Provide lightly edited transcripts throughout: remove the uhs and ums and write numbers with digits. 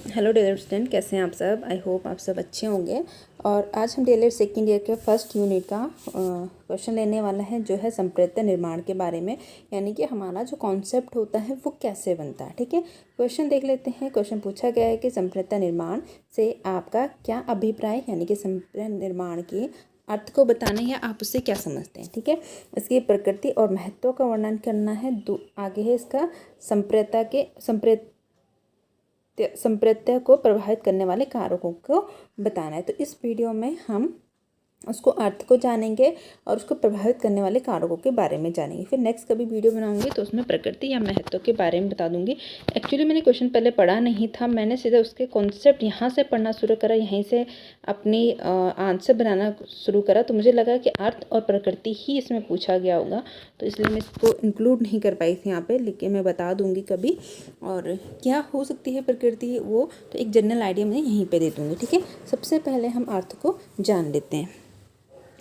Hello dear student, कैसे हैं आप सब। आई होप आप सब अच्छे होंगे। और आज हम डीएलएड सेकेंड ईयर के फर्स्ट यूनिट का क्वेश्चन लेने वाला है, जो है संप्रेत्य निर्माण के बारे में, यानी कि हमारा जो कॉन्सेप्ट होता है वो कैसे बनता है। ठीक है, क्वेश्चन देख लेते हैं। क्वेश्चन पूछा गया है कि संप्रेत्य निर्माण से आपका क्या अभिप्राय, यानी कि संप्रेत्य निर्माण के अर्थ को बताना है या आप उससे क्या समझते हैं। ठीक है, इसकी प्रकृति और महत्व का वर्णन करना है। आगे है इसका संप्रेत्य को प्रभावित करने वाले कारकों को बताना है। तो इस वीडियो में हम उसको अर्थ को जानेंगे और उसको प्रभावित करने वाले कारकों के बारे में जानेंगे। फिर नेक्स्ट कभी वीडियो बनाऊंगी तो उसमें प्रकृति या महत्व के बारे में बता दूंगी। एक्चुअली मैंने क्वेश्चन पहले पढ़ा नहीं था, मैंने सीधा उसके कॉन्सेप्ट यहाँ से पढ़ना शुरू करा, यहीं से अपनी आंसर बनाना शुरू करा। तो मुझे लगा कि अर्थ और प्रकृति ही इसमें पूछा गया होगा, तो इसलिए मैं इसको इंक्लूड नहीं कर पाई थी यहाँ पर, लेकिन मैं बता दूँगी कभी। और क्या हो सकती है प्रकृति, वो तो एक जनरल आइडिया मैं यहीं पर दे दूँगी। ठीक है, सबसे पहले हम अर्थ को जान लेते हैं।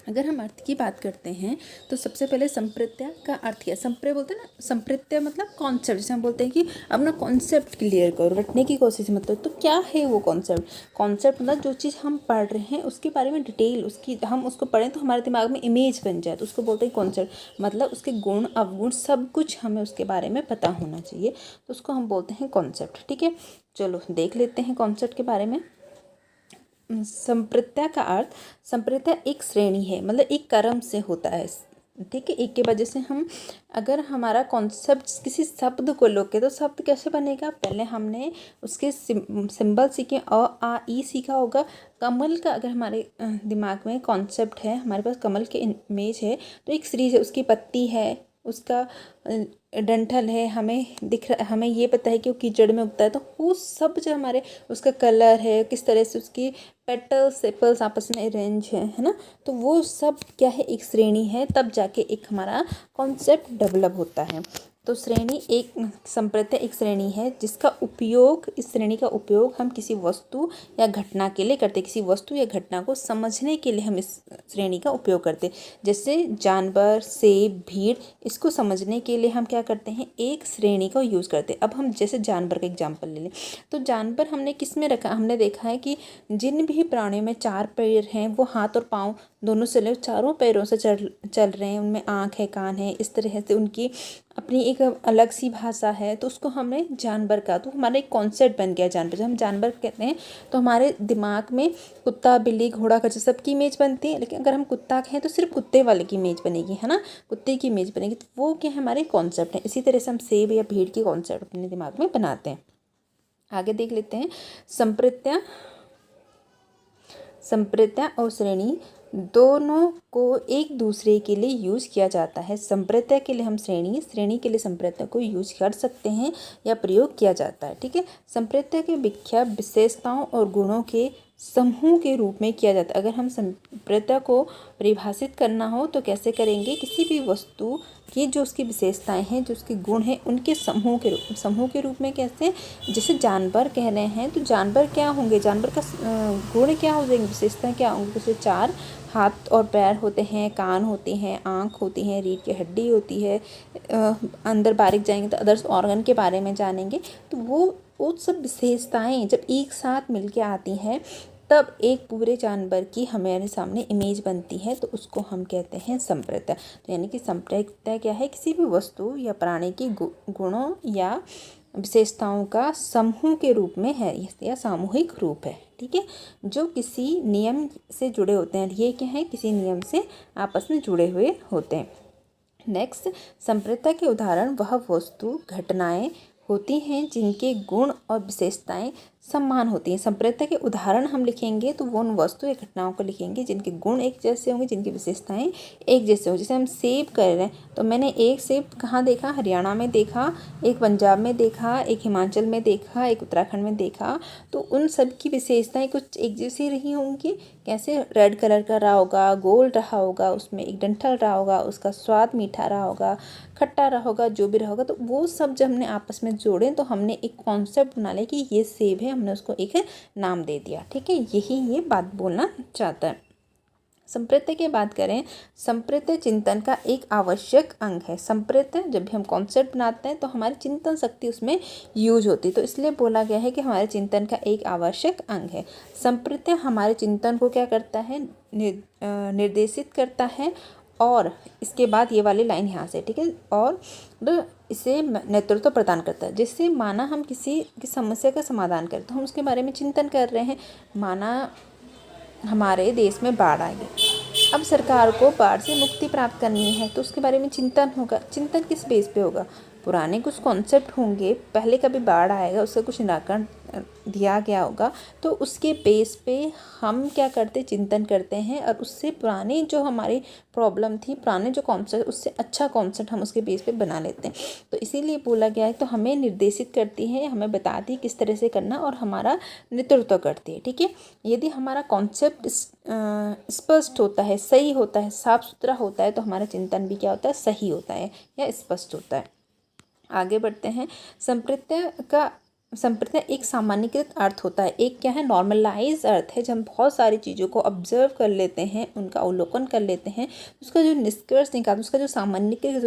अगर हम अर्थ की बात करते हैं तो सबसे पहले संप्रेत्य का अर्थ क्या है। संप्रेत्य बोलते हैं ना, संप्रेत्य मतलब कॉन्सेप्ट। जैसे हम बोलते हैं कि अपना कॉन्सेप्ट क्लियर करो, रटने की कोशिश मत करो। तो क्या है वो कॉन्सेप्ट मतलब जो चीज़ हम पढ़ रहे हैं उसके बारे में डिटेल, उसकी हम उसको पढ़ें तो हमारे दिमाग में इमेज बन जाए, तो उसको बोलते हैं कॉन्सेप्ट। मतलब उसके गुण अवगुण सब कुछ हमें उसके बारे में पता होना चाहिए, तो उसको हम बोलते हैं कॉन्सेप्ट। ठीक है, चलो देख लेते हैं कॉन्सेप्ट के बारे में। संप्रेत्य का अर्थ, संप्रेत्य एक श्रेणी है, मतलब एक क्रम से होता है। ठीक है, एक के वजह से हम अगर हमारा कॉन्सेप्ट किसी शब्द को लोगे तो शब्द कैसे बनेगा। पहले हमने उसके सिंबल सीखे, अ आ ई सीखा होगा। कमल का अगर हमारे दिमाग में कॉन्सेप्ट है, हमारे पास कमल के इमेज है, तो एक सीरीज है, उसकी पत्ती है, उसका डंठल है, हमें दिख रहा, हमें ये पता है कि वो कीचड़ में उगता है। तो वो सब जो हमारे, उसका कलर है, किस तरह से उसकी पेटल्स सेपल्स आपस में अरेंज है ना, तो वो सब क्या है, एक श्रेणी है। तब जाके एक हमारा कॉन्सेप्ट डेवलप होता है। तो श्रेणी एक संप्रेत्य एक श्रेणी है जिसका उपयोग, इस श्रेणी का उपयोग हम किसी वस्तु या घटना के लिए करते हैं। किसी वस्तु या घटना को समझने के लिए हम इस श्रेणी का उपयोग करते हैं। जैसे जानवर, सेब, भीड़, इसको समझने के लिए हम क्या करते हैं, एक श्रेणी का यूज़ करते हैं। अब हम जैसे जानवर का एग्जाम्पल ले लें, तो जानवर हमने किस में रखा, हमने देखा है कि जिन भी प्राणियों में 4 पैर हैं वो हाथ और पाँव दोनों से ले चारों पैरों से चल रहे हैं, उनमें आँख है, कान है, इस तरह से उनकी अपनी एक अलग सी भाषा है। तो उसको हमने जानवर का, तो हमारा एक कॉन्सेप्ट बन गया जानवर। जब हम जानवर कहते हैं तो हमारे दिमाग में कुत्ता, बिल्ली, घोड़ा, खच्चर सबकी इमेज बनती है। लेकिन अगर हम कुत्ता कहें तो सिर्फ कुत्ते वाले की इमेज बनेगी, है ना, कुत्ते की इमेज बनेगी। तो वो क्या है, हमारे कॉन्सेप्ट है। इसी तरह से हम सेब या भीड़ की कॉन्सेप्ट अपने दिमाग में बनाते हैं। आगे देख लेते हैं। संप्रेत्य और श्रेणी दोनों को एक दूसरे के लिए यूज़ किया जाता है। संप्रेत्य के लिए हम श्रेणी के लिए संप्रेत्य को यूज कर सकते हैं या प्रयोग किया जाता है। ठीक है, संप्रेत्य की व्याख्या विशेषताओं और गुणों के समूह के रूप में किया जाता है। अगर हम संप्रेत्य को परिभाषित करना हो तो कैसे करेंगे, किसी भी वस्तु की जो उसकी विशेषताएं हैं, जो उसके गुण हैं, उनके समूह के रूप में कैसे, जैसे जानवर कह रहे हैं तो जानवर क्या होंगे, जानवर का गुण क्या हो जाएंगे, विशेषताएं क्या होंगी। जैसे 4 हाथ और पैर होते हैं, कान होते हैं, आँख होती है, रीढ़ की हड्डी होती है। अंदर बारीक जाएंगे तो अदर्स ऑर्गन के बारे में जानेंगे। तो वो सब विशेषताएं जब एक साथ मिलके आती हैं तब एक पूरे जानवर की हमारे सामने इमेज बनती है, तो उसको हम कहते हैं संप्रेत्य। तो यानी कि संप्रेत्य क्या है, किसी भी वस्तु या प्राणी की गुणों या विशेषताओं का समूह के रूप में है या सामूहिक रूप है। ठीक है, जो किसी नियम से जुड़े होते हैं। ये क्या है, किसी नियम से आपस में जुड़े हुए होते हैं। नेक्स्ट, संप्रेत्य के उदाहरण वह वस्तु, घटनाएं होती हैं जिनके गुण और विशेषताएं समान होती हैं। संप्रेत्य के उदाहरण हम लिखेंगे तो वो उन वस्तु या घटनाओं को लिखेंगे जिनके गुण एक जैसे होंगे, जिनकी विशेषताएं एक जैसे होंगी। जैसे हम सेब कर रहे हैं तो मैंने एक सेब कहाँ देखा, हरियाणा में देखा, एक पंजाब में देखा, एक हिमाचल में देखा, एक उत्तराखंड में देखा। तो उन सब की विशेषताएं कुछ एक जैसी रही होंगी। कैसे, रेड कलर का रहा होगा, गोल रहा होगा, उसमें एक डंठल रहा होगा, उसका स्वाद मीठा रहा होगा, खट्टा रहा होगा, जो भी रहा होगा। तो वो सब जब हमने आपस में जोड़े तो हमने एक कॉन्सेप्ट बना लिया कि ये सेब है, हमने उसको एक नाम दे दिया। ठीक है, यही ये बात बोलना चाहता है। संप्रत्यय की बात करें, संप्रत्यय चिंतन का एक आवश्यक अंग है। संप्रत्यय जब भी हम कॉन्सेप्ट बनाते हैं तो हमारी चिंतन शक्ति उसमें यूज होती है, तो इसलिए बोला गया है कि हमारे चिंतन का एक आवश्यक अंग है। संप्रत्यय हमारे चिंतन को क्या करता है, निर्देशित करता है। और इसके बाद ये वाली लाइन यहाँ से, ठीक है, और इसे नेतृत्व प्रदान करता है। जिससे माना हम किसी की समस्या का समाधान करते, तो हम उसके बारे में चिंतन कर रहे हैं। माना हमारे देश में बाढ़ आ गई, अब सरकार को बाढ़ से मुक्ति प्राप्त करनी है, तो उसके बारे में चिंतन होगा। चिंतन किस बेस पे होगा, पुराने कुछ कॉन्सेप्ट होंगे, पहले कभी बाढ़ आएगा उसका कुछ निराकरण दिया गया होगा, तो उसके बेस पे हम क्या करते, चिंतन करते हैं, और उससे पुरानी जो हमारी प्रॉब्लम थी, पुराने जो कॉन्सेप्ट, उससे अच्छा कॉन्सेप्ट हम उसके बेस पे बना लेते हैं। तो इसीलिए बोला गया है, तो हमें निर्देशित करती है, हमें बताती है किस तरह से करना, और हमारा नेतृत्व करती है, ठीक है। यदि हमारा कॉन्सेप्ट स्पष्ट होता है, सही होता है, साफ सुथरा होता है, तो हमारा चिंतन भी क्या होता है, सही होता है या स्पष्ट होता है। आगे बढ़ते हैं। संप्रत्यय एक सामान्यीकृत अर्थ होता है। एक क्या है, नॉर्मलाइज अर्थ है। जब हम बहुत सारी चीज़ों को ऑब्जर्व कर लेते हैं, उनका अवलोकन कर लेते हैं, उसका जो निष्कर्ष निकालते, उसका जो सामान्यीकृत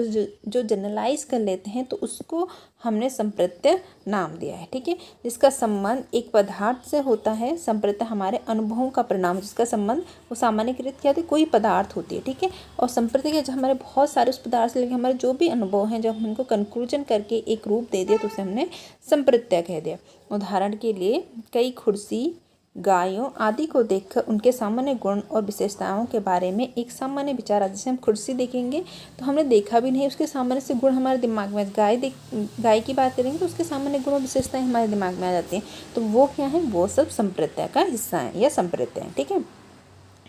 जो जनरलाइज कर लेते हैं, तो उसको हमने संप्रत्यय नाम दिया है, ठीक है। जिसका संबंध एक पदार्थ से होता है। संप्रत्यय हमारे अनुभवों का परिणाम, जिसका संबंध वो सामान्यीकृत क्या होती है, कोई पदार्थ होती है, ठीक है। और संप्रत्यय क्या, जब हमारे बहुत सारे उस पदार्थ से लेकर हमारे जो भी अनुभव हैं, जब हम उनको कंक्लूजन करके एक रूप दे दिया, तो उसे हमने संप्रत्यय कह दिया। उदाहरण के लिए, कई कुर्सी, गायों आदि को देखकर उनके सामान्य गुण और विशेषताओं के बारे में एक सामान्य विचार आता है। जैसे हम कुर्सी देखेंगे तो हमने देखा भी नहीं, उसके सामान्य से गुण हमारे दिमाग में। गाय की बात करेंगे तो उसके सामान्य गुण और विशेषताएं हमारे दिमाग में आ जाती हैं। तो वो क्या है, वो सब संप्रत्यय का हिस्सा है या संप्रत्यय है, ठीक है।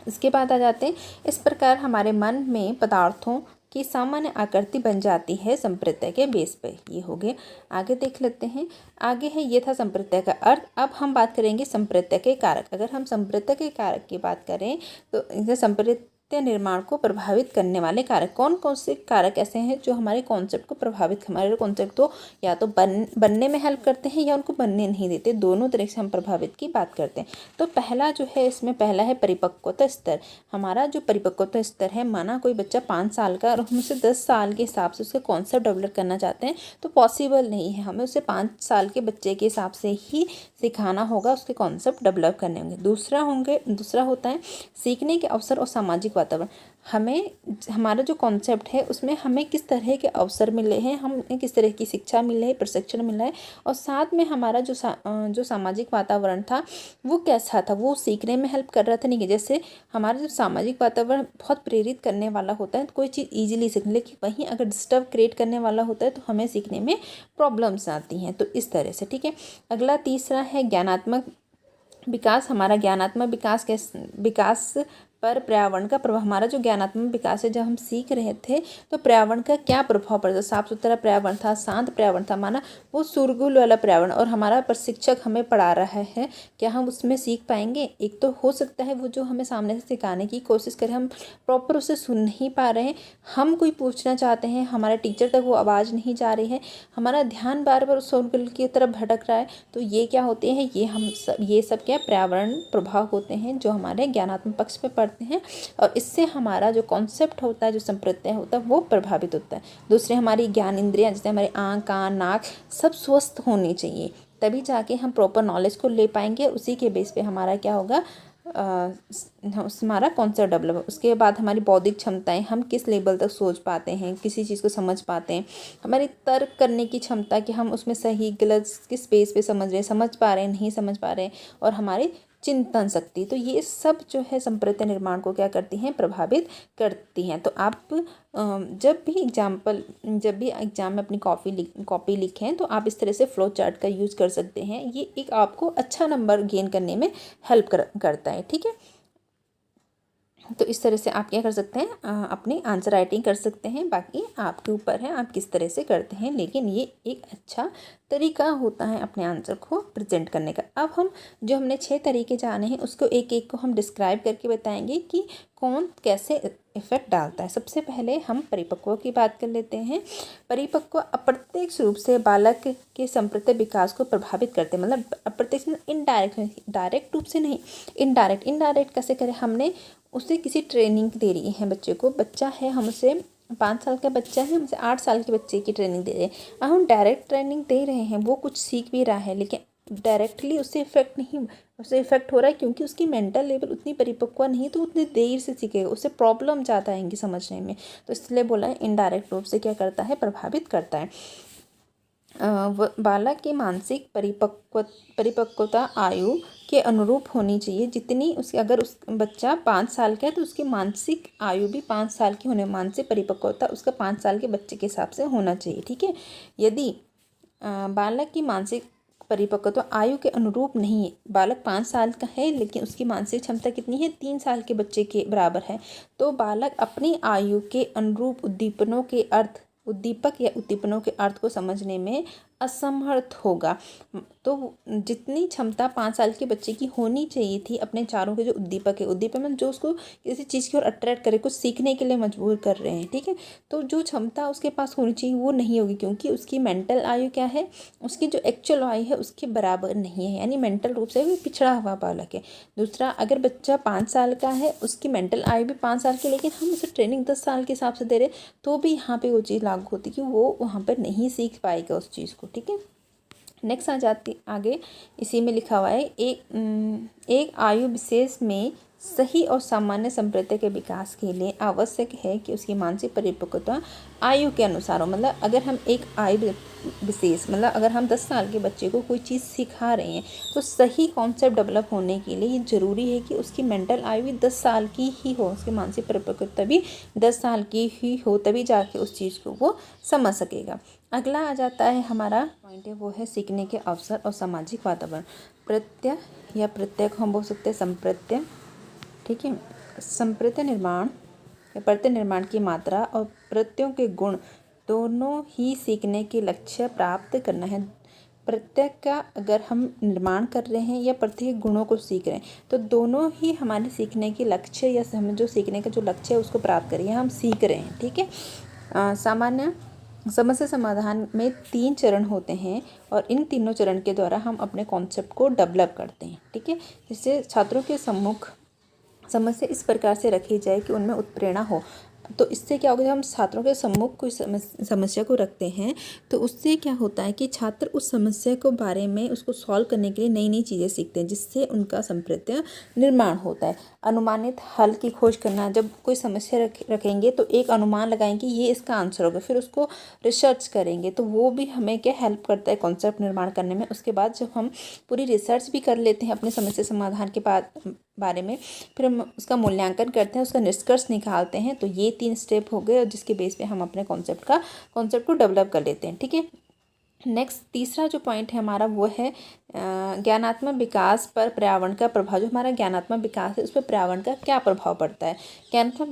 इसके बाद आ जाते हैं, इस प्रकार हमारे मन में पदार्थों की सामान्य आकृति बन जाती है संप्रत्यय के बेस पे। ये हो गए। आगे देख लेते हैं। आगे है, ये था संप्रत्यय का अर्थ। अब हम बात करेंगे संप्रत्यय के कारक। अगर हम संप्रत्यय के कारक की बात करें तो संप्रत्यय निर्माण को प्रभावित करने वाले कारक, कौन कौन से कारक ऐसे हैं जो हमारे कॉन्सेप्ट को प्रभावित, हमारे कॉन्सेप्ट को या तो बनने में हेल्प करते हैं या उनको बनने नहीं देते, दोनों तरह से हम प्रभावित की बात करते हैं। तो पहला जो है, इसमें पहला है परिपक्वता स्तर। हमारा जो परिपक्वता स्तर है, माना कोई बच्चा 5 साल का और हम उसे 10 साल के हिसाब से उसके कॉन्सेप्ट डेवलप करना चाहते हैं, तो पॉसिबल नहीं है। हमें उसे 5 साल के बच्चे के हिसाब से ही सिखाना होगा, उसके कॉन्सेप्ट डेवलप करने होंगे। दूसरा होता है सीखने के अवसर और सामाजिक वातावरण। हमें, हमारा जो कॉन्सेप्ट है उसमें हमें किस तरह के अवसर मिले हैं, हमें किस तरह की शिक्षा मिली है, प्रशिक्षण मिला है, और साथ में हमारा जो सामाजिक वातावरण था वो कैसा था, वो सीखने में हेल्प कर रहा था नहीं। जैसे हमारा जो सामाजिक वातावरण बहुत प्रेरित करने वाला होता है तो कोई चीज़ ईजिली सीखने, लेकिन वहीं अगर डिस्टर्ब क्रिएट करने वाला होता है तो हमें सीखने में प्रॉब्लम्स आती हैं। तो इस तरह से, ठीक है। अगला तीसरा है ज्ञानात्मक विकास। हमारा ज्ञानात्मक विकास पर पर्यावरण का प्रभाव। हमारा जो ज्ञानात्मक विकास है, जब हम सीख रहे थे तो पर्यावरण का क्या प्रभाव पड़ता, साफ सुथरा पर्यावरण था, शांत पर्यावरण था, माना वो शोरगुल वाला पर्यावरण, और हमारा प्रशिक्षक हमें पढ़ा रहा है, क्या हम उसमें सीख पाएंगे। एक तो हो सकता है वो जो हमें सामने से सिखाने की कोशिश करें, हम प्रॉपर उसे सुन नहीं पा रहे हैं, हम कोई पूछना चाहते हैं, हमारे टीचर तक वो आवाज़ नहीं जा रही है, हमारा ध्यान बार बार उस शोरगुल की तरफ भटक रहा है, तो ये क्या होते हैं, ये सब क्या पर्यावरण प्रभाव होते हैं जो हमारे ज्ञानात्मक पक्ष पे पड़ते हैं, और इससे हमारा जो कॉन्सेप्ट होता है, जो संप्रत्यय होता है, वो प्रभावित होता है। दूसरे, हमारी ज्ञान इंद्रियां, जैसे हमारे आँख, कान, नाक, सब स्वस्थ होनी चाहिए, तभी जाके हम प्रॉपर नॉलेज को ले पाएंगे। उसी के बेस पे हमारा क्या होगा, हमारा कॉन्सेप्ट डेवलप। उसके बाद हमारी बौद्धिक क्षमताएं, हम किस लेवल तक सोच पाते हैं, किसी चीज़ को समझ पाते हैं, हमारी तर्क करने की क्षमता कि हम उसमें सही गलत किस बेस पे समझ रहे हैं, समझ पा रहे हैं, नहीं समझ पा रहे हैं, और हमारी चिंतन शक्ति। तो ये सब जो है संप्रत्यय निर्माण को क्या करती हैं, प्रभावित करती हैं। तो आप जब भी एग्जाम में अपनी कॉपी लिखें तो आप इस तरह से फ्लो चार्ट का यूज़ कर सकते हैं। ये एक आपको अच्छा नंबर गेन करने में हेल्प करता है, ठीक है। तो इस तरह से आप क्या कर सकते हैं, अपनी आंसर राइटिंग कर सकते हैं। बाकी आपके ऊपर है आप किस तरह से करते हैं, लेकिन ये एक अच्छा तरीका होता है अपने आंसर को प्रेजेंट करने का। अब हमने 6 तरीके जाने हैं, उसको एक एक को हम डिस्क्राइब करके बताएंगे कि कौन कैसे इफेक्ट डालता है। सबसे पहले हम परिपक्व की बात कर लेते हैं। परिपक्व अप्रत्यक्ष रूप से बालक के संप्रत्यय विकास को प्रभावित करते हैं, मतलब अप्रत्यक्ष, इनडायरेक्ट, डायरेक्ट रूप से नहीं, इनडायरेक्ट कैसे करें, हमने उसे किसी ट्रेनिंग दे रही हैं बच्चे को। बच्चा है, हम उसे 5 साल का बच्चा है, हमसे 8 साल के बच्चे की ट्रेनिंग दे रहे हैं। अब हम डायरेक्ट ट्रेनिंग दे रहे हैं, वो कुछ सीख भी रहा है, लेकिन डायरेक्टली उससे इफेक्ट हो रहा है, क्योंकि उसकी मेंटल लेवल उतनी परिपक्व नहीं, तो उतनी देर से सीखेगा, उससे प्रॉब्लम ज़्यादा आएंगी समझने में। तो इसलिए बोला है इनडायरेक्ट रूप से क्या करता है, प्रभावित करता है। बालक की मानसिक परिपक्वता आयु के अनुरूप होनी चाहिए। जितनी उसकी, अगर उस बच्चा 5 साल का है तो उसकी मानसिक आयु भी 5 साल की होने, मानसिक परिपक्वता उसका 5 साल के बच्चे के हिसाब से होना चाहिए। ठीक है। यदि बालक की मानसिक परिपक्वता आयु के अनुरूप नहीं है, बालक 5 साल का है लेकिन उसकी मानसिक क्षमता कितनी है, 3 साल के बच्चे के बराबर है, तो बालक अपनी आयु के अनुरूप उद्दीपक या उद्दीपनों के अर्थ को समझने में असमर्थ होगा। तो जितनी क्षमता 5 साल के बच्चे की होनी चाहिए थी, अपने चारों के जो उद्दीपक है, उद्दीपक में जो उसको किसी चीज़ की ओर अट्रैक्ट करे, कुछ सीखने के लिए मजबूर कर रहे हैं। ठीक है। तो जो क्षमता उसके पास होनी चाहिए वो नहीं होगी, क्योंकि उसकी मेंटल आयु क्या है, उसकी जो एक्चुअल आयु है उसके बराबर नहीं है, यानी मेंटल रूप से भी पिछड़ा हुआ बालक है। दूसरा, अगर बच्चा 5 साल का है, उसकी मेंटल आयु भी 5 साल की, लेकिन हम उसे ट्रेनिंग 10 साल के हिसाब से दे रहे, तो भी यहाँ पे वो चीज़ लागू होती कि वो वहाँ पर नहीं सीख पाएगा उस चीज़ को। ठीक है। नेक्स्ट आ जाती आगे, इसी में लिखा हुआ है एक आयु विशेष में सही और सामान्य संप्रदाय के विकास के लिए आवश्यक है कि उसकी मानसिक परिपक्वता आयु के अनुसार हो। मतलब अगर हम एक आयु विशेष, मतलब अगर हम 10 साल के बच्चे को कोई चीज़ सिखा रहे हैं, तो सही कॉन्सेप्ट डेवलप होने के लिए ये ज़रूरी है कि उसकी मेंटल आयु भी 10 साल की ही हो, उसकी मानसिक परिपक्वता भी 10 साल की ही हो, तभी जाके उस चीज़ को वो समझ सकेगा। अगला आ जाता है हमारा पॉइंट है, वो है सीखने के अवसर और सामाजिक वातावरण। प्रत्यय या प्रत्यय को हम बोल सकते हैं संप्रत्यय। ठीक है। संप्रत्यय निर्माण या प्रत्यय निर्माण की मात्रा और प्रत्ययों के गुण दोनों ही सीखने के लक्ष्य प्राप्त करना है। प्रत्यय का अगर हम निर्माण कर रहे हैं या प्रत्यय गुणों को सीख रहे हैं, तो दोनों ही हमारे सीखने के लक्ष्य या हम जो सीखने का जो लक्ष्य है उसको प्राप्त करें, हम सीख रहे हैं। ठीक है। सामान्य समस्या समाधान में 3 चरण होते हैं, और इन तीनों चरण के द्वारा हम अपने कॉन्सेप्ट को डेवलप करते हैं। ठीक है। जिससे छात्रों के सम्मुख समस्या इस प्रकार से रखी जाए कि उनमें उत्प्रेरणा हो। तो इससे क्या होगा, जब हम छात्रों के सम्मुख कोई समस्या को रखते हैं, तो उससे क्या होता है कि छात्र उस समस्या को बारे में उसको सॉल्व करने के लिए नई नई चीज़ें सीखते हैं, जिससे उनका संप्रत्यय निर्माण होता है। अनुमानित हल की खोज करना, जब कोई समस्या रखेंगे तो एक अनुमान लगाएंगे ये इसका आंसर होगा, फिर उसको रिसर्च करेंगे, तो वो भी हमें क्या हेल्प करता है कॉन्सेप्ट निर्माण करने में। उसके बाद जब हम पूरी रिसर्च भी कर लेते हैं अपने समस्या समाधान के बारे में, फिर हम उसका मूल्यांकन करते हैं, उसका निष्कर्ष निकालते हैं, तो ये 3 स्टेप हो गए, और जिसके बेस पे हम अपने कॉन्सेप्ट को डेवलप कर लेते हैं। ठीक है। नेक्स्ट तीसरा जो पॉइंट है हमारा, वो है ज्ञानात्मक विकास पर पर्यावरण का प्रभाव। जो हमारा ज्ञानात्मक विकास है उस पर पर्यावरण का क्या प्रभाव पड़ता है। ज्ञानात्मक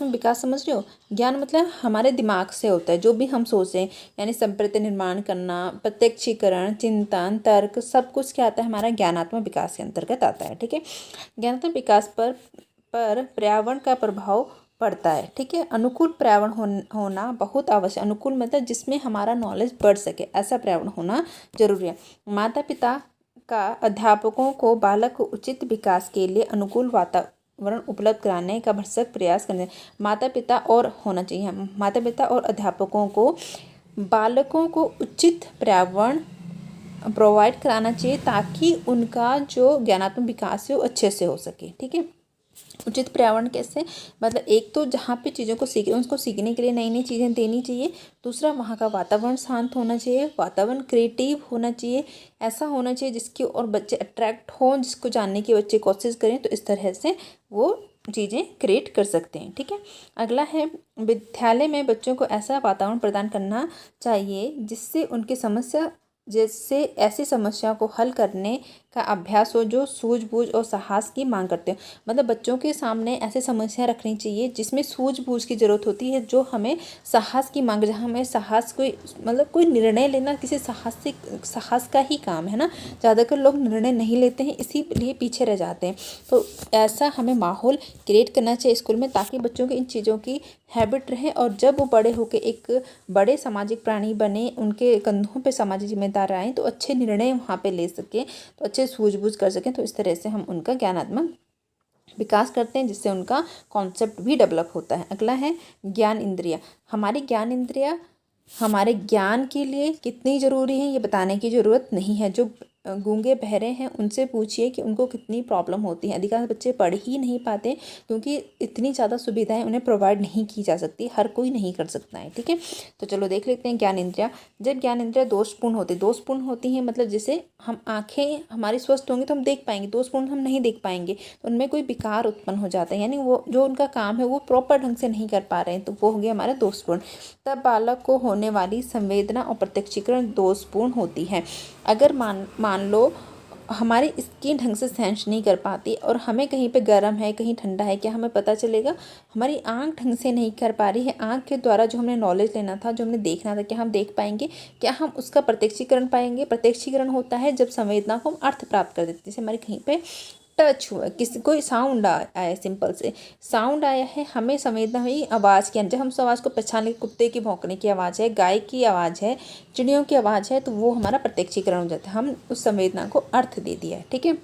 विकास समझ रहे हो, ज्ञान मतलब हमारे दिमाग से होता है, जो भी हम सोचें, यानी संप्रत्यय निर्माण करना, प्रत्यक्षीकरण, चिंतन, तर्क, सब कुछ क्या आता है, हमारा ज्ञानात्मक विकास के अंतर्गत आता है। ठीक है। ज्ञानात्मक विकास पर पर्यावरण का प्रभाव पड़ता है। ठीक है। अनुकूल पर्यावरण होना बहुत आवश्यक। अनुकूल मतलब जिसमें हमारा नॉलेज बढ़ सके, ऐसा पर्यावरण होना जरूरी है। माता पिता का अध्यापकों को बालक को उचित विकास के लिए अनुकूल वातावरण उपलब्ध कराने का भरसक प्रयास करने, माता पिता और अध्यापकों को बालकों को उचित पर्यावरण प्रोवाइड कराना चाहिए, ताकि उनका जो ज्ञानात्मक विकास है वो अच्छे से हो सके। ठीक है। उचित पर्यावरण कैसे, मतलब एक तो जहाँ पे चीज़ों को सीख रहे हैं उसको सीखने के लिए नई नई चीज़ें देनी चाहिए। दूसरा, वहाँ का वातावरण शांत होना चाहिए, वातावरण क्रिएटिव होना चाहिए, ऐसा होना चाहिए जिसकी और बच्चे अट्रैक्ट हों, जिसको जानने की बच्चे कोशिश करें, तो इस तरह से वो चीज़ें क्रिएट कर सकते हैं। ठीक है। अगला है विद्यालय में बच्चों को ऐसा वातावरण प्रदान करना चाहिए जिससे उनकी ऐसी समस्या को हल करने का अभ्यास हो जो सूझबूझ और साहस की मांग करते हो। मतलब बच्चों के सामने ऐसी समस्या रखनी चाहिए जिसमें सूझबूझ की ज़रूरत होती है, जो हमें साहस की मांग, जहाँ हमें साहस कोई निर्णय लेना किसी साहस का ही काम है ना। ज़्यादातर लोग निर्णय नहीं लेते हैं, इसीलिए पीछे रह जाते हैं। तो ऐसा हमें माहौल क्रिएट करना चाहिए स्कूल में, ताकि बच्चों को इन चीज़ों की हैबिट रहे, और जब वो बड़े होकर एक बड़े सामाजिक प्राणी बने, उनके कंधों पे सामाजिक जिम्मेदार आएँ, तो अच्छे निर्णय वहाँ पे ले सकें, तो अच्छे सूझबूझ कर सकें। तो इस तरह से हम उनका ज्ञानात्मक विकास करते हैं, जिससे उनका कॉन्सेप्ट भी डेवलप होता है। अगला है ज्ञान इंद्रिया। हमारी ज्ञान इंद्रिया हमारे ज्ञान के लिए कितनी ज़रूरी है ये बताने की ज़रूरत नहीं है। जो गूंगे बहरे हैं उनसे पूछिए कि उनको कितनी प्रॉब्लम होती है। अधिकांश बच्चे पढ़ ही नहीं पाते क्योंकि इतनी ज़्यादा सुविधाएं उन्हें प्रोवाइड नहीं की जा सकती, हर कोई नहीं कर सकता है। ठीक है, तो चलो देख लेते हैं ज्ञान इंद्रिया। जब ज्ञान इंद्रिया दोषपूर्ण होती हैं, मतलब जैसे हम आँखें हमारी स्वस्थ होंगी तो हम देख पाएंगे, दोषपूर्ण हम नहीं देख पाएंगे, तो उनमें कोई विकार उत्पन्न हो जाता है, यानी वो जो उनका काम है वो प्रॉपर ढंग से नहीं कर पा रहे हैं, तो वो हो गया हमारा दोषपूर्ण। तब बालक को होने वाली संवेदना और प्रत्यक्षीकरण दोषपूर्ण होती है। अगर मान लो हमारी स्किन ढंग से सेंस नहीं कर पाती और हमें कहीं पे गर्म है कहीं ठंडा है, क्या हमें पता चलेगा? हमारी आंख ढंग से नहीं कर पा रही है, आंख के द्वारा जो हमने नॉलेज लेना था, जो हमने देखना था, क्या हम देख पाएंगे? क्या हम उसका प्रत्यक्षीकरण पाएंगे? प्रत्यक्षीकरण होता है जब संवेदना को हम अर्थ प्राप्त कर देते हैं। जैसे हमारी कहीं पे टच हुआ, किसी कोई साउंड आया, सिंपल से साउंड आया है, हमें संवेदना हुई आवाज़ की, जब हम उस आवाज़ को पहचान लें, कुत्ते की भौंकने की आवाज़ है, गाय की आवाज़ है, चिड़ियों की आवाज़ है, तो वो हमारा प्रत्यक्षीकरण हो जाता है, हम उस संवेदना को अर्थ दे दिया है। ठीक है,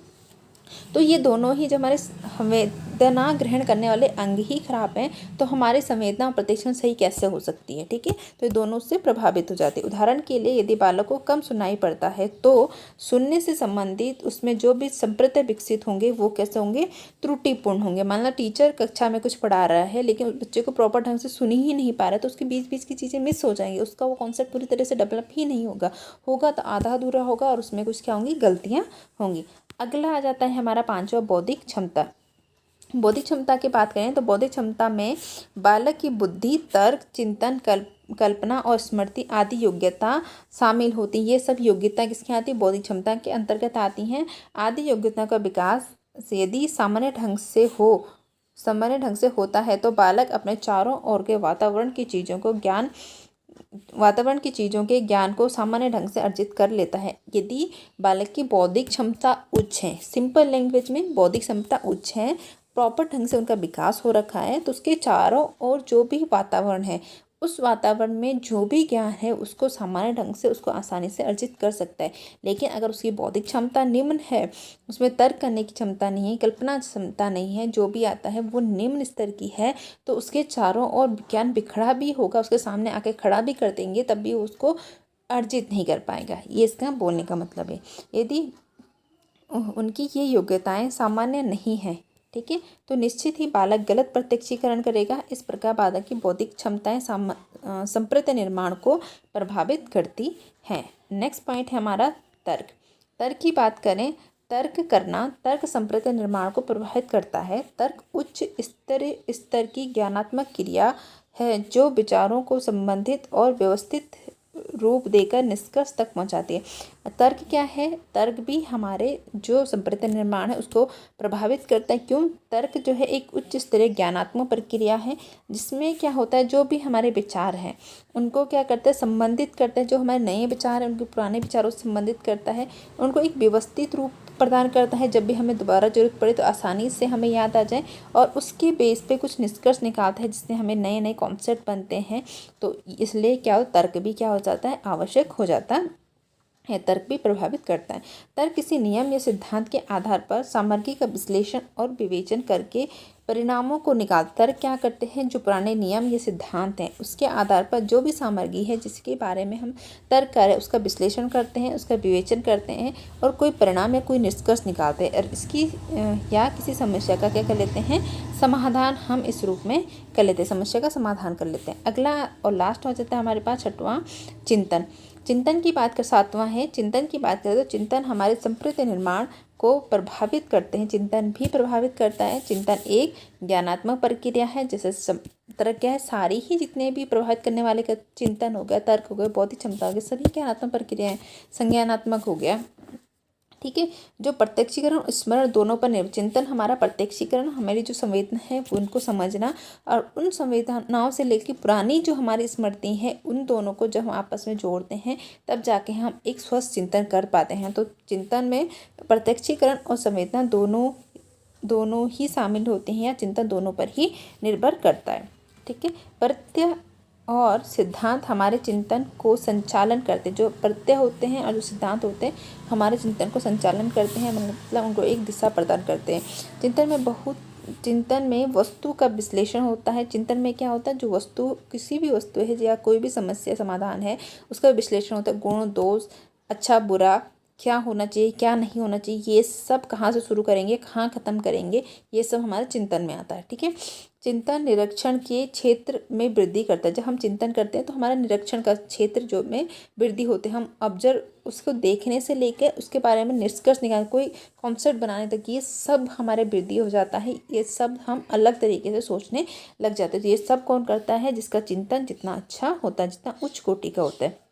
तो ये दोनों ही जब हमारे संवेदना ग्रहण करने वाले अंग ही खराब हैं तो हमारी संवेदना और प्रत्यक्षण सही कैसे हो सकती है? ठीक है, तो ये दोनों से प्रभावित हो जाते हैं। उदाहरण के लिए यदि बालक को कम सुनाई पड़ता है तो सुनने से संबंधित उसमें जो भी संप्रत्यय विकसित होंगे वो कैसे होंगे? त्रुटिपूर्ण होंगे। मान लो टीचर कक्षा में कुछ पढ़ा रहा है लेकिन उस बच्चे को प्रॉपर ढंग से सुन ही नहीं पा रहा है, तो उसके बीच बीच की चीज़ें मिस हो जाएंगी, उसका वो कॉन्सेप्ट पूरी तरह से डेवलप ही नहीं होगा तो आधा अधूरा होगा और उसमें कुछ क्या होंगी? गलतियाँ होंगी। अगला आ जाता है हमारा पांचवा, बौद्धिक क्षमता। बौद्धिक क्षमता की बात करें तो बौद्धिक क्षमता में बालक की बुद्धि, तर्क, चिंतन, कल्पना और स्मृति आदि योग्यता शामिल होती है। ये सब योग्यता किसकी आती है? बौद्धिक क्षमता के अंतर्गत आती हैं। आदि योग्यता का विकास यदि सामान्य ढंग से होता है तो बालक अपने चारों ओर के वातावरण की चीज़ों के ज्ञान को सामान्य ढंग से अर्जित कर लेता है। यदि बालक की बौद्धिक क्षमता उच्च है, सिंपल लैंग्वेज में बौद्धिक क्षमता उच्च है, प्रॉपर ढंग से उनका विकास हो रखा है, तो उसके चारों ओर जो भी वातावरण है उस वातावरण में जो भी ज्ञान है उसको सामान्य ढंग से उसको आसानी से अर्जित कर सकता है। लेकिन अगर उसकी बौद्धिक क्षमता निम्न है, उसमें तर्क करने की क्षमता नहीं है, कल्पना क्षमता नहीं है, जो भी आता है वो निम्न स्तर की है, तो उसके चारों ओर ज्ञान बिखरा भी होगा, उसके सामने आके खड़ा भी कर देंगे तब भी उसको अर्जित नहीं कर पाएगा। ये इसका बोलने का मतलब है। यदि उनकी ये योग्यताएं सामान्य नहीं है, ठीक है, तो निश्चित ही बालक गलत प्रत्यक्षीकरण करेगा। इस प्रकार बालक की बौद्धिक क्षमताएं संप्रत्यय निर्माण को प्रभावित करती हैं। नेक्स्ट पॉइंट है हमारा तर्क। तर्क की बात करें, तर्क संप्रत्यय निर्माण को प्रभावित करता है। तर्क उच्च स्तर की ज्ञानात्मक क्रिया है जो विचारों को संबंधित और व्यवस्थित रूप देकर निष्कर्ष तक पहुंचाती है। तर्क क्या है? तर्क भी हमारे जो संप्रत्यय निर्माण है उसको प्रभावित करता है। क्यों? तर्क जो है एक उच्च स्तरीय ज्ञानात्मक प्रक्रिया है जिसमें क्या होता है, जो भी हमारे विचार हैं उनको क्या करता है? संबंधित करता है। जो हमारे नए विचार हैं उनके पुराने विचारों से संबंधित करता है, उनको एक व्यवस्थित रूप प्रदान करता है। जब भी हमें दोबारा जरूरत पड़े तो आसानी से हमें याद आ जाए, और उसके बेस पे कुछ निष्कर्ष निकालता है जिससे हमें नए नए कॉन्सेप्ट बनते हैं। तो इसलिए क्या हो, तर्क भी क्या हो जाता है? आवश्यक हो जाता है। तर्क भी प्रभावित करता है। तर्क किसी नियम या सिद्धांत के आधार पर सामग्री का विश्लेषण और विवेचन करके परिणामों को निकालता। तर्क क्या करते हैं? जो पुराने नियम या सिद्धांत हैं उसके आधार पर जो भी सामग्री है जिसके बारे में हम तर्क करें उसका विश्लेषण करते हैं, उसका विवेचन करते हैं और कोई परिणाम या कोई निष्कर्ष निकालते हैं, और इसकी या किसी समस्या का क्या कर लेते हैं? समाधान हम इस रूप में कर लेते हैं, समस्या का समाधान कर लेते हैं। अगला और लास्ट हो जाता है हमारे पास छठवां, चिंतन। चिंतन की बात कर, सातवां है चिंतन की बात करें तो चिंतन हमारे संप्रत्यय निर्माण को प्रभावित करते हैं। चिंतन भी प्रभावित करता है। चिंतन एक ज्ञानात्मक प्रक्रिया है। जैसे तर्क क्या है? सारी ही जितने भी प्रभावित करने वाले का चिंतन हो गया, तर्क हो गया, बौद्धिक क्षमता हो गया, सभी ज्ञानात्मक प्रक्रियाएं, संज्ञानात्मक हो गया। ठीक है, जो प्रत्यक्षीकरण और स्मरण दोनों पर निर्भर। चिंतन हमारा प्रत्यक्षीकरण, हमारी जो संवेदना है उनको समझना, और उन संवेदनाओं से लेकर पुरानी जो हमारी स्मृति है उन दोनों को जब हम आपस में जोड़ते हैं तब जाके हम एक स्वस्थ चिंतन कर पाते हैं। तो चिंतन में प्रत्यक्षीकरण और संवेदना दोनों ही शामिल होते हैं, या चिंतन दोनों पर ही निर्भर करता है। ठीक है, प्रत्यय और सिद्धांत हमारे चिंतन को संचालन करते हैं। जो प्रत्यय होते हैं और जो सिद्धांत होते हैं हमारे चिंतन को संचालन करते हैं, मतलब उनको एक दिशा प्रदान करते हैं। चिंतन में बहुत चिंतन में वस्तु का विश्लेषण होता है। चिंतन में क्या होता है, जो वस्तु किसी भी वस्तु है या कोई भी समस्या समाधान है उसका विश्लेषण होता है। गुण दोष, अच्छा बुरा, क्या होना चाहिए क्या नहीं होना चाहिए, ये सब कहाँ से शुरू करेंगे कहाँ ख़त्म करेंगे, ये सब हमारे चिंतन में आता है। ठीक है। चिंतन निरीक्षण के क्षेत्र में वृद्धि करता है। जब हम चिंतन करते हैं तो हमारा निरीक्षण का क्षेत्र जो में वृद्धि होते हैं। हम ऑब्जर्व उसको देखने से लेकर उसके बारे में निष्कर्ष निकाल कोई कॉन्सेप्ट बनाने तक ये सब हमारे वृद्धि हो जाता है। ये सब हम अलग तरीके से सोचने लग जाते हैं। तो ये सब कौन करता है, जिसका चिंतन जितना अच्छा होता है, जितना उच्च कोटि का होता है।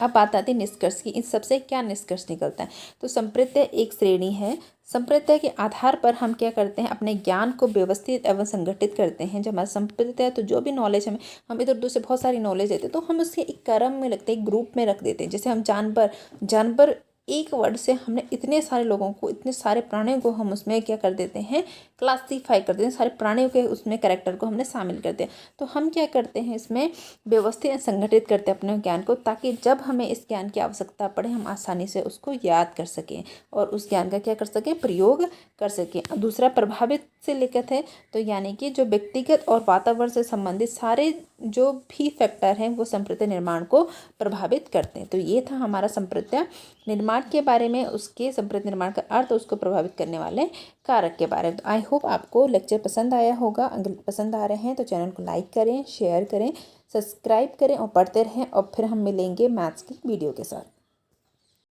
अब बात आती है निष्कर्ष की। इन सबसे क्या निष्कर्ष निकलता है, तो संप्रत्यय एक श्रेणी है। संप्रत्यय के आधार पर हम क्या करते हैं, अपने ज्ञान को व्यवस्थित एवं संगठित करते हैं। जब हमारा संप्रत्यय, तो जो भी नॉलेज हम इधर उधर से बहुत सारी नॉलेज देते हैं तो हम उसके एक क्रम में रखते हैं, एक ग्रुप में रख देते हैं। जैसे हम जानवर एक वर्ड से हमने इतने सारे लोगों को, इतने सारे प्राणियों को हम उसमें क्या कर देते हैं, क्लासीफाई कर देते हैं। सारे प्राणियों के उसमें कैरेक्टर को हमने शामिल कर दिया। तो हम क्या करते हैं, इसमें व्यवस्थित संगठित करते हैं अपने ज्ञान को, ताकि जब हमें इस ज्ञान की आवश्यकता पड़े हम आसानी से उसको याद कर सकें और उस ज्ञान का क्या कर सकें, प्रयोग कर सकें। दूसरा, प्रभावित से लिखित है, तो यानी कि जो व्यक्तिगत और वातावरण से संबंधित सारे जो भी फैक्टर हैं वो संप्रत्यय निर्माण को प्रभावित करते हैं। तो ये था हमारा संप्रत्यय निर्माण के बारे में, उसके संप्रत्यय निर्माण का अर्थ, उसको प्रभावित करने वाले कारक के बारे में। आई होप आपको लेक्चर पसंद आया होगा। अगर पसंद आ रहे हैं तो चैनल को लाइक करें, शेयर करें, सब्सक्राइब करें और पढ़ते रहें। और फिर हम मिलेंगे मैथ्स की वीडियो के साथ।